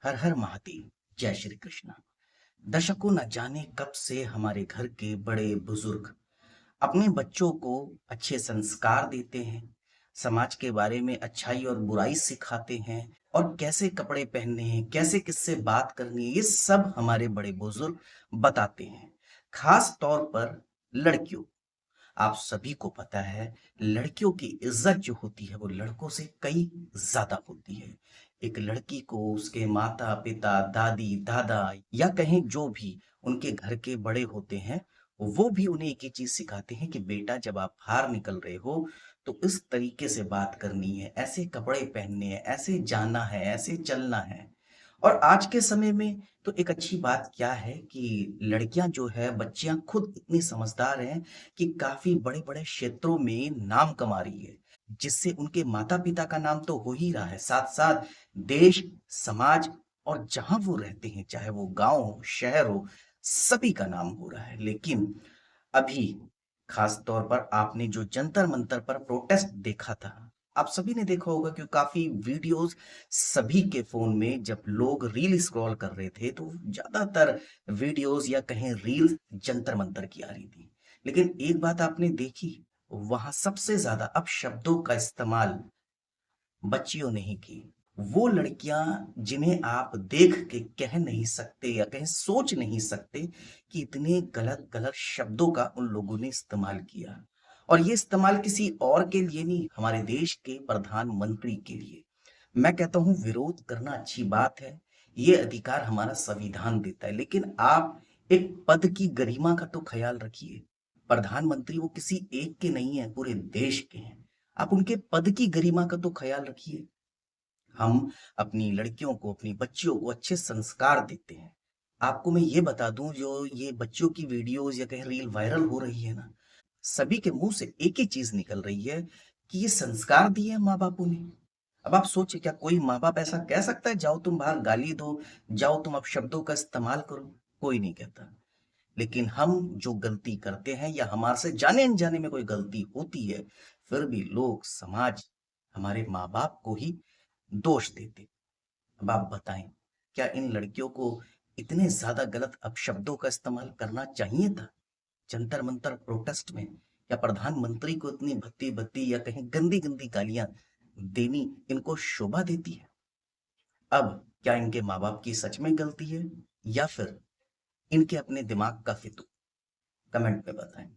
हर हर महादेव। जय श्री कृष्णा। दशकों न जाने कब से हमारे घर के बड़े बुजुर्ग अपने बच्चों को अच्छे संस्कार देते हैं, समाज के बारे में अच्छाई और बुराई सिखाते हैं और कैसे कपड़े पहनने हैं, कैसे किससे बात करनी है, ये सब हमारे बड़े बुजुर्ग बताते हैं। खास तौर पर लड़कियों, आप सभी को पता है, लड़कियों की इज्जत जो होती है वो लड़कों से कई ज्यादा होती है। एक लड़की को उसके माता पिता, दादी दादा या कहें जो भी उनके घर के बड़े होते हैं, वो भी उन्हें एक ही चीज सिखाते हैं कि बेटा जब आप बाहर निकल रहे हो तो इस तरीके से बात करनी है, ऐसे कपड़े पहनने हैं, ऐसे जाना है, ऐसे चलना है। और आज के समय में तो एक अच्छी बात क्या है कि लड़कियां जो है, बच्चियां खुद इतनी समझदार हैं कि काफी बड़े-बड़े क्षेत्रों में नाम कमा रही है, जिससे उनके माता-पिता का नाम तो हो ही रहा है, साथ-साथ देश, समाज और जहां वो रहते हैं, चाहे वो गांव हो, शहर हो, सभी का नाम हो रहा है। लेकिन अभी खास तौर पर आपने जो जंतर मंतर पर प्रोटेस्ट देखा था, आप सभी ने देखा होगा कि काफी वीडियोस सभी के फोन में जब लोग रील स्क्रॉल कर रहे थे तो ज्यादातर वीडियोस या कहें रील्स जंतर मंतर की आ रही थी। लेकिन एक बात आपने देखी, वहां सबसे ज्यादा अपशब्दों का इस्तेमाल बच्चियों ने ही की। वो लड़कियां जिन्हें आप देख के कह नहीं सकते या कहीं सोच नहीं सकते कि इतने गलत गलत शब्दों का उन लोगों ने इस्तेमाल किया। और ये इस्तेमाल किसी और के लिए नहीं, हमारे देश के प्रधानमंत्री के लिए। मैं कहता हूं विरोध करना अच्छी बात है, ये अधिकार हमारा संविधान देता है, लेकिन आप एक पद की गरिमा का तो ख्याल रखिए। प्रधानमंत्री वो किसी एक के नहीं है, पूरे देश के हैं। आप उनके पद की गरिमा का तो ख्याल रखिए। हम अपनी लड़कियों को, अपनी बच्चियों को अच्छे संस्कार देते हैं। आपको मैं ये बता दूं, जो ये बच्चों की वीडियोस या कहीं रील वायरल हो रही है ना, सभी के मुंह से एक ही चीज निकल रही है कि ये संस्कार दिए हैं माँ बापों ने। अब आप सोचिए, क्या कोई माँ बाप ऐसा कह सकता है जाओ तुम बाहर गाली दो, जाओ तुम अपशब्दों का इस्तेमाल करो? कोई नहीं कहता। लेकिन हम जो गलती करते हैं या हमारे से जाने अनजाने में कोई गलती होती है, फिर भी लोग, समाज हमारे माँ बाप को ही दोष देते। अब आप बताएं, क्या इन लड़कियों को इतने ज्यादा गलत अपशब्दों का इस्तेमाल करना चाहिए था जंतर मंतर प्रोटेस्ट में? या प्रधानमंत्री को इतनी भद्दी भद्दी या कहीं गंदी गंदी गालियां देनी इनको शोभा देती है? अब क्या इनके माँ बाप की सच में गलती है या फिर इनके अपने दिमाग का फितूर? कमेंट में बताएं।